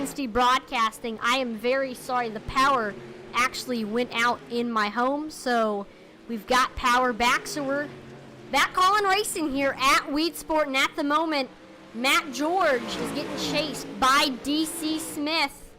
Dynasty Broadcasting. I am very sorry. The power actually went out in my home, so we've got power back. So we're back calling racing here at Weedsport, and at the moment, Matt George is getting chased by DC Smith.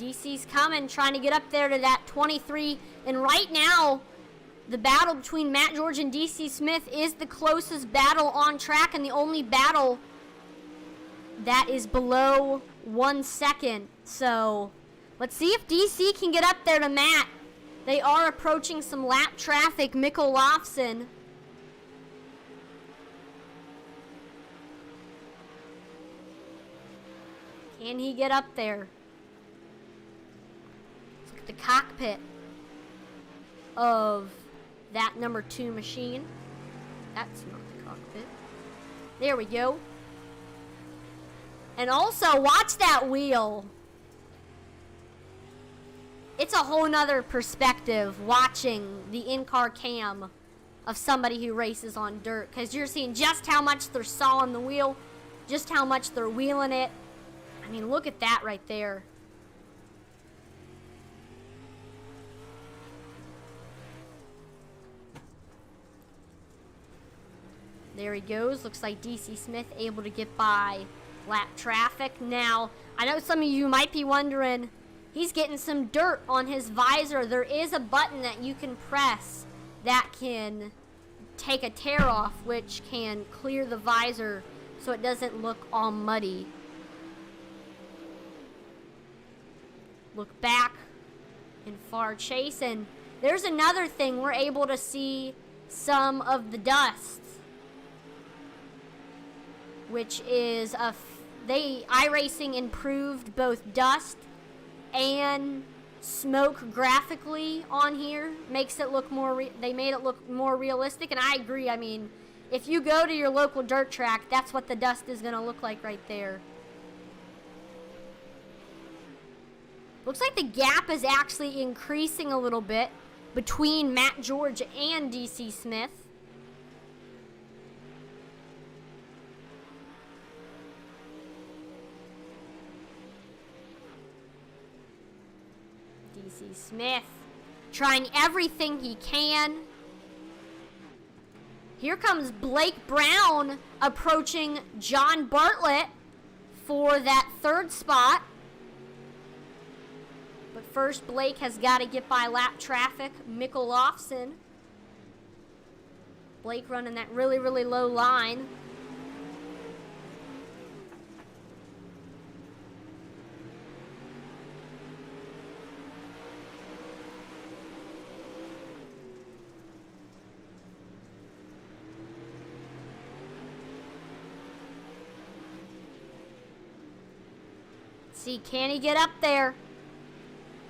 DC's coming, trying to get up there to that 23, and right now, the battle between Matt George and DC Smith is the closest battle on track, and the only battle that is below 1 second. So let's see if DC can get up there to Matt. They are approaching some lap traffic. Mikkel Lofson. Can he get up there? Let's look at the cockpit of that number 2 machine. That's not the cockpit. There we go. And also, watch that wheel. It's a whole nother perspective watching the in-car cam of somebody who races on dirt, because you're seeing just how much they're sawing the wheel, just how much they're wheeling it. I mean, look at that right there. There he goes. Looks like DC Smith able to get by lap traffic. Now, I know some of you might be wondering, he's getting some dirt on his visor. There is a button that you can press that can take a tear off, which can clear the visor so it doesn't look all muddy. Look back in far chase, and there's another thing. We're able to see some of the dust, which is iRacing improved both dust and smoke graphically on here. Makes it look more they made it look more realistic, and I agree. I mean, if you go to your local dirt track, that's what the dust is going to look like right there. Looks like the gap is actually increasing a little bit between Matt George and DC Smith. DC Smith trying everything he can. Here comes Blake Brown approaching John Bartlett for that 3rd spot. But first, Blake has got to get by lap traffic. Mikkel Lofson. Blake running that really, really low line. See, can he get up there?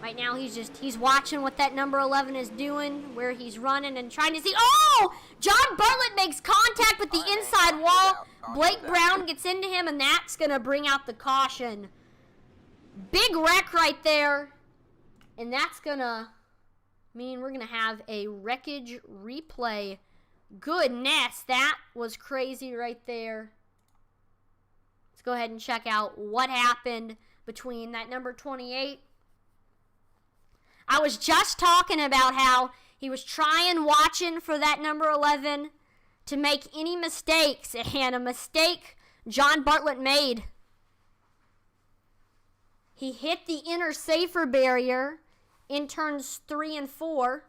Right now, he's watching what that number 11 is doing, where he's running and trying to see. Oh! John Bartlett makes contact with the inside wall. Blake Brown gets into him, and that's going to bring out the caution. Big wreck right there. And that's going to mean we're going to have a wreckage replay. Goodness, that was crazy right there. Let's go ahead and check out what happened between that number 28. I was just talking about how he was watching for that number 11 to make any mistakes, and a mistake John Bartlett made. He hit the inner safer barrier in turns 3 and 4.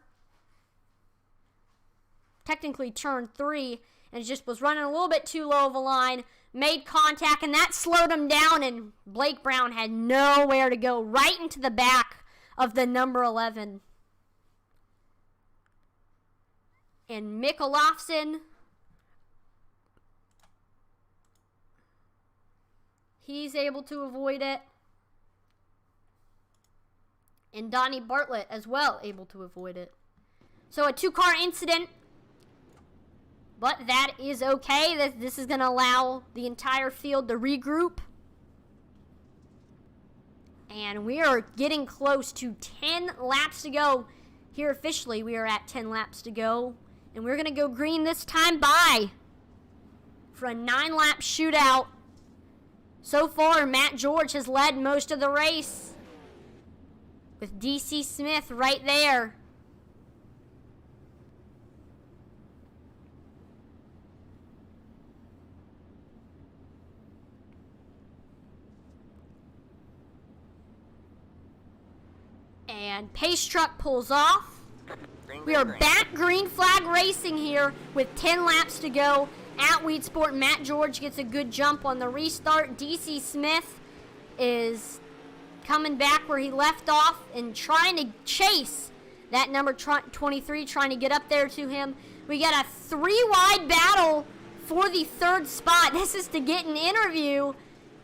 Technically turn 3, and just was running a little bit too low of a line, made contact, and that slowed him down, and Blake Brown had nowhere to go, right into the back of the number 11. And Mikkel Lofson, he's able to avoid it. And Donnie Bartlett as well, able to avoid it. So a 2-car incident, but that is okay. This is going to allow the entire field to regroup. And we are getting close to 10 laps to go. Here officially, we are at 10 laps to go. And we're going to go green this time by for a 9-lap shootout. So far, Matt George has led most of the race, with DC Smith right there. And Pace Truck pulls off. We are back green flag racing here with 10 laps to go at Weedsport. Matt George gets a good jump on the restart. DC Smith is coming back where he left off and trying to chase that number 23, trying to get up there to him. We got a 3-wide battle for the 3rd spot. This is to get an interview.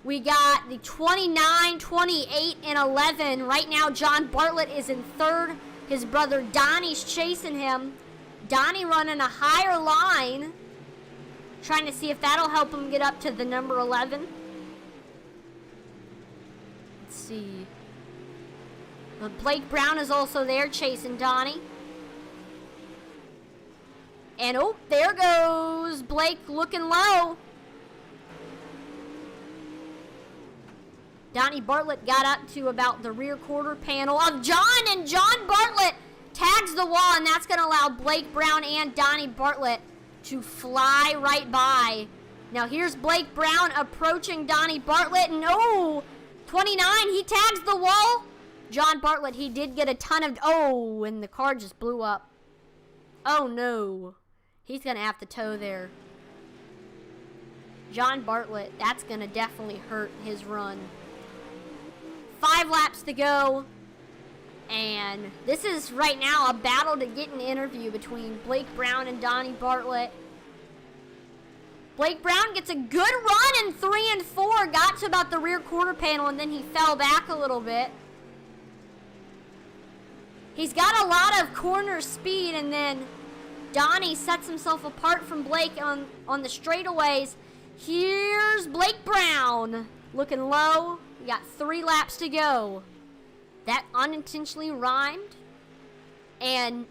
We got the 29, 28, and 11. Right now, John Bartlett is in 3rd. His brother Donnie's chasing him. Donnie running a higher line, trying to see if that'll help him get up to the number 11. Let's see. But Blake Brown is also there chasing Donnie. And oh, there goes Blake looking low. Donnie Bartlett got up to about the rear quarter panel of John, and John Bartlett tags the wall, and that's going to allow Blake Brown and Donnie Bartlett to fly right by. Now here's Blake Brown approaching Donnie Bartlett, and oh, 29, he tags the wall. John Bartlett, he did get a ton of, oh, and the car just blew up. Oh no, he's going to have to tow there. John Bartlett, that's going to definitely hurt his run. 5 laps to go, and this is right now a battle to get an interview between Blake Brown and Donnie Bartlett. Blake Brown gets a good run in 3 and 4, got to about the rear quarter panel, and then he fell back a little bit. He's got a lot of corner speed, and then Donnie sets himself apart from Blake on the straightaways. Here's Blake Brown looking low. We got 3 laps to go. That unintentionally rhymed. And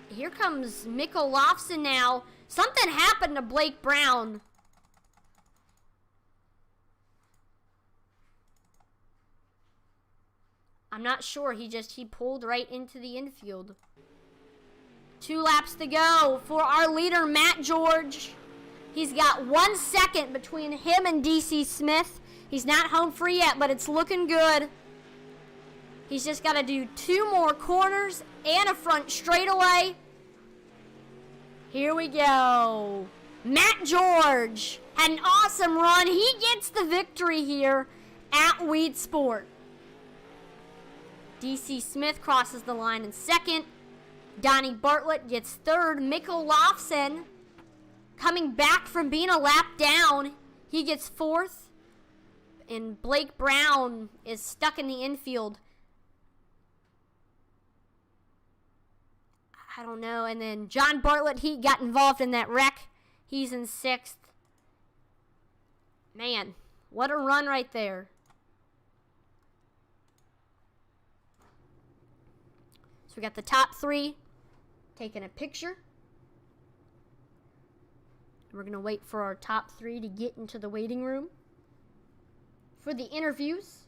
here comes Mick Olofsson now. Something happened to Blake Brown. I'm not sure. He pulled right into the infield. 2 laps to go for our leader, Matt George. He's got 1 second between him and DC Smith. He's not home free yet, but it's looking good. He's just got to do 2 more corners and a front straightaway. Here we go. Matt George had an awesome run. He gets the victory here at Weedsport. DC Smith crosses the line in 2nd. Donnie Bartlett gets 3rd. Mick Olofsson, coming back from being a lap down, he gets 4th. And Blake Brown is stuck in the infield. I don't know. And then John Bartlett, he got involved in that wreck. He's in 6th. Man, what a run right there. So we got the top 3 taking a picture. We're going to wait for our top 3 to get into the waiting room for the interviews.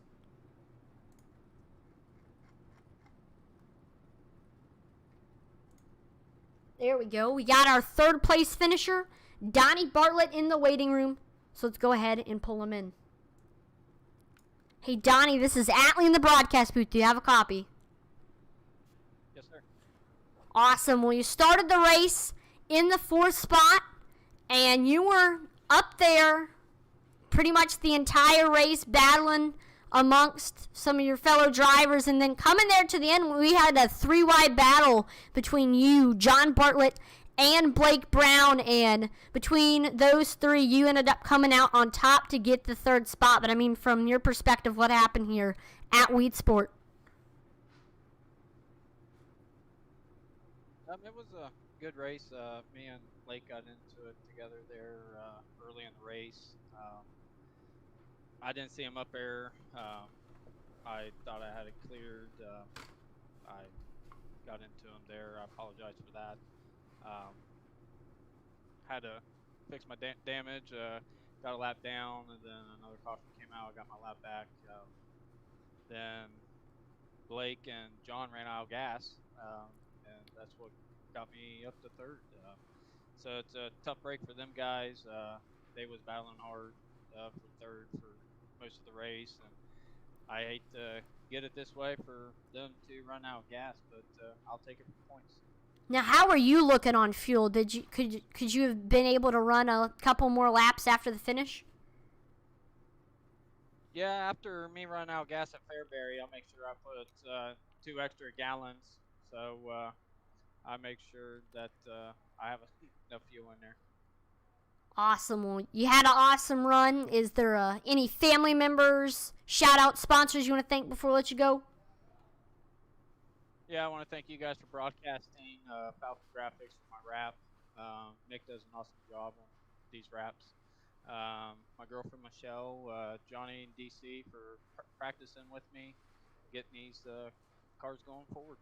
There we go. We got our 3rd place finisher, Donnie Bartlett, in the waiting room. So let's go ahead and pull him in. Hey, Donnie, this is Atlee in the broadcast booth. Do you have a copy? Yes, sir. Awesome. Well, you started the race in the 4th spot, and you were up there pretty much the entire race, battling amongst some of your fellow drivers, and then coming there to the end, we had a 3-wide battle between you, John Bartlett, and Blake Brown, and between those 3, you ended up coming out on top to get the 3rd spot. But I mean, from your perspective, what happened here at Weedsport? It was a good race. Me and Blake got into it together there early in the race. I didn't see him up there. I thought I had it cleared. I got into him there. I apologize for that. Had to fix my damage. got a lap down, and then another caution came out. I got my lap back. Then Blake and John ran out of gas, and that's what got me up to third. So it's a tough break for them guys. They was battling hard for third for most of the race, and I hate to get it this way for them to run out of gas, but I'll take it for points. Now, how are you looking on fuel? Could you have been able to run a couple more laps after the finish? Yeah, after me running out of gas at Fairbury, I'll make sure I put 2 extra gallons, so I make sure that I have enough fuel in there. Awesome. Well, you had an awesome run. Is there any family members, shout-out sponsors you want to thank before I let you go? Yeah, I want to thank you guys for broadcasting Falcon Grafix for my rap. Nick does an awesome job on these raps. My girlfriend Michelle, Johnny and DC for practicing with me, getting these cars going forward.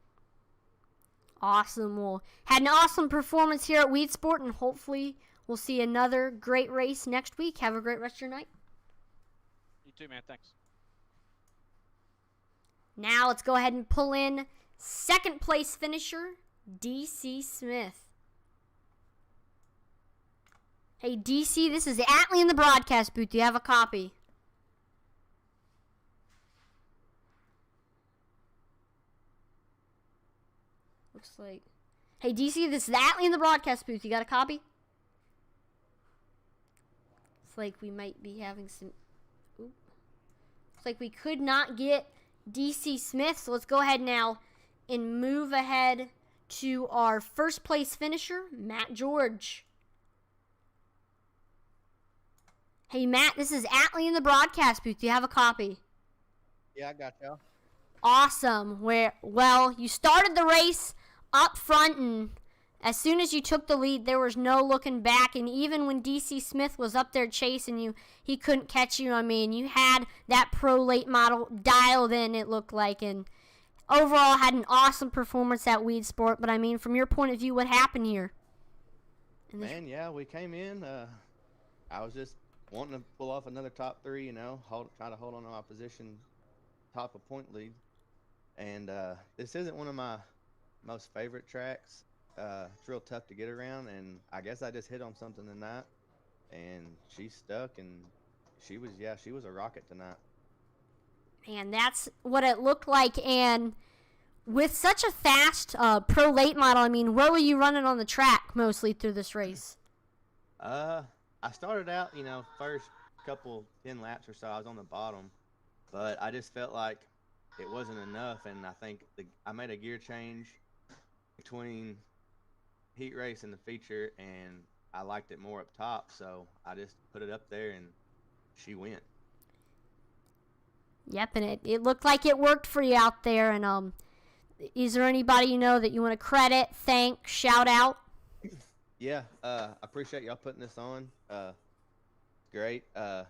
Awesome. Well, had an awesome performance here at Weedsport, and hopefully we'll see another great race next week. Have a great rest of your night. You too, man. Thanks. Now let's go ahead and pull in second place finisher, DC Smith. Hey, DC, this is Atlee in the broadcast booth. Do you have a copy? Looks like... Hey, DC, this is Atlee in the broadcast booth. You got a copy? It's like we might be having some... Oop. It's like we could not get DC Smith, so let's go ahead now and move ahead to our first place finisher, Matt George. Hey, Matt, this is Atlee in the broadcast booth. Do you have a copy? Yeah, I got y'all. Awesome. Well, you started the race up front, and as soon as you took the lead, there was no looking back. And even when DC Smith was up there chasing you, he couldn't catch you. I mean, you had that pro late model dialed in, it looked like. And overall, had an awesome performance at Weedsport. But I mean, from your point of view, what happened here? Man, yeah, we came in. I was just wanting to pull off another top 3, you know, try to hold on to my position, top of point lead. And this isn't one of my most favorite tracks. It's real tough to get around, and I guess I just hit on something tonight, and she stuck, and she was a rocket tonight. And that's what it looked like. And with such a fast pro late model, I mean, where were you running on the track mostly through this race? I started out, you know, first couple 10 laps or so, I was on the bottom, but I just felt like it wasn't enough, and I think I made a gear change between heat race and the feature, and I liked it more up top, so I just put it up there, and she went. Yep, and it looked like it worked for you out there. And is there anybody you know that you want to credit, thank, shout out? Yeah, I appreciate y'all putting this on. Great. I'd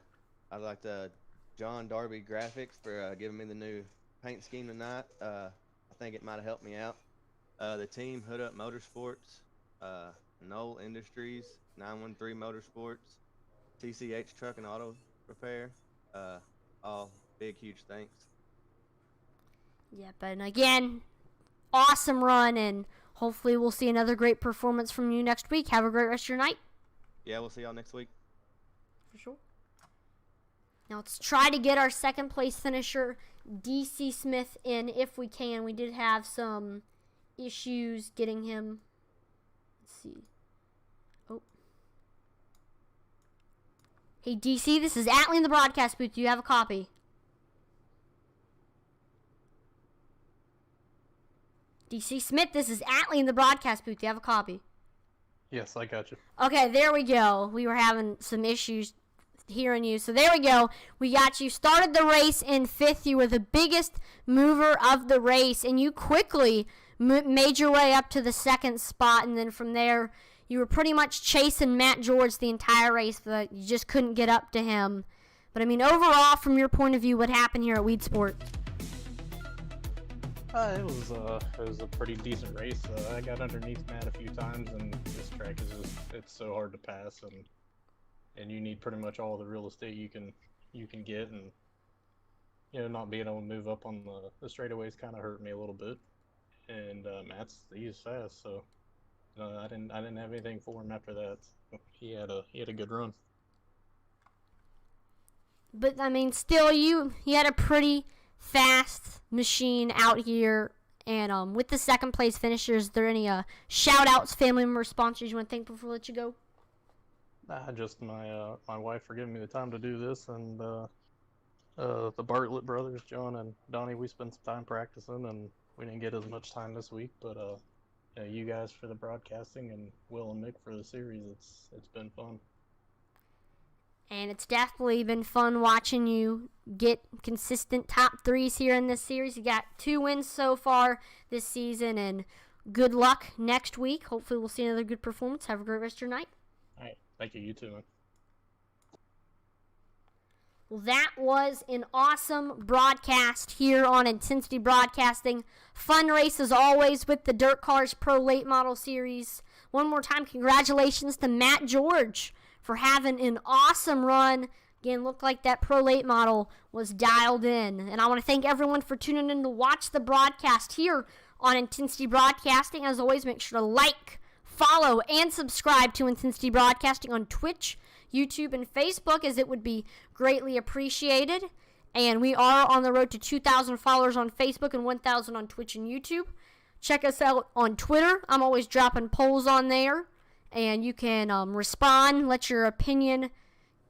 like to John Darby Graphics for giving me the new paint scheme tonight. I think it might have helped me out. The team, Hood Up Motorsports, Knoll Industries, 913 Motorsports, TCH Truck and Auto Repair. All big, huge thanks. Yep, and again, awesome run, and hopefully we'll see another great performance from you next week. Have a great rest of your night. Yeah, we'll see y'all next week. For sure. Now let's try to get our second place finisher, DC Smith, in if we can. We did have some issues getting him. Let's see. Oh. Hey, DC, this is Atlee in the broadcast booth. Do you have a copy? DC Smith, this is Atlee in the broadcast booth. Do you have a copy? Yes, I got you. Okay, there we go. We were having some issues hearing you. So there we go. We got you. Started the race in 5th. You were the biggest mover of the race, and you quickly made your way up to the 2nd spot. And then from there, you were pretty much chasing Matt George the entire race, but you just couldn't get up to him. But, I mean, overall, from your point of view, what happened here at Weedsport? It was a pretty decent race. I got underneath Matt a few times, and this track is it's so hard to pass, and and you need pretty much all the real estate you can get, and not being able to move up on the straightaways kind of hurt me a little bit. And he's fast, so I didn't have anything for him after that. He had a good run. But I mean, still, you had a pretty fast machine out here. And with the second place finishers, are there any shout outs, family member sponsors you want to thank before we let you go? Just my wife for giving me the time to do this, and the Bartlett brothers, John and Donnie. We spent some time practicing, and we didn't get as much time this week. But you guys for the broadcasting, and Will and Mick for the series. It's been fun. And it's definitely been fun watching you get consistent top threes here in this series. You got 2 wins so far this season, and good luck next week. Hopefully we'll see another good performance. Have a great rest of your night. All right. Thank you. You too, man. Well, that was an awesome broadcast here on Intensity Broadcasting. Fun race as always with the DIRTKars Pro Late Model Series. One more time, congratulations to Matt George for having an awesome run. Again, looked like that Pro Late Model was dialed in. And I want to thank everyone for tuning in to watch the broadcast here on Intensity Broadcasting. As always, make sure to like, follow, and subscribe to Intensity Broadcasting on Twitch, YouTube, and Facebook, as it would be greatly appreciated. And we are on the road to 2,000 followers on Facebook and 1,000 on Twitch and YouTube. Check us out on Twitter. I'm always dropping polls on there, and you can respond, let your opinion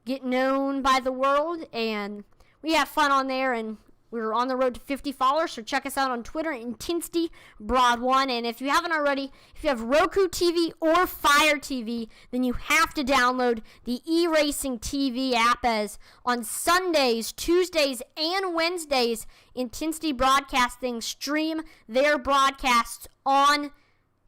get known by the world, and we have fun on there, and we're on the road to 50 followers, so check us out on Twitter, Intensity Broad 1. And if you haven't already, if you have Roku TV or Fire TV, then you have to download the eRacing TV app, as on Sundays, Tuesdays, and Wednesdays, Intensity Broadcasting stream their broadcasts on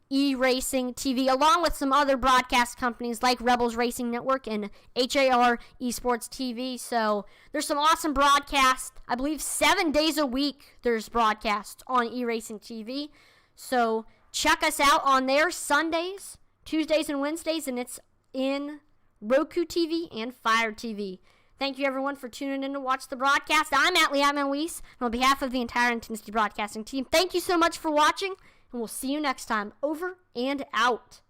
eRacing TV, along with some other broadcast companies like Rebels Racing Network and HAR Esports TV. So there's some awesome broadcasts. I believe 7 days a week there's broadcasts on eRacing TV. So check us out on there Sundays, Tuesdays, and Wednesdays, and it's in Roku TV and Fire TV. Thank you, everyone, for tuning in to watch the broadcast. I'm Atlee Weiss, and on behalf of the entire Intensity Broadcasting team, thank you so much for watching, and we'll see you next time. Over and out.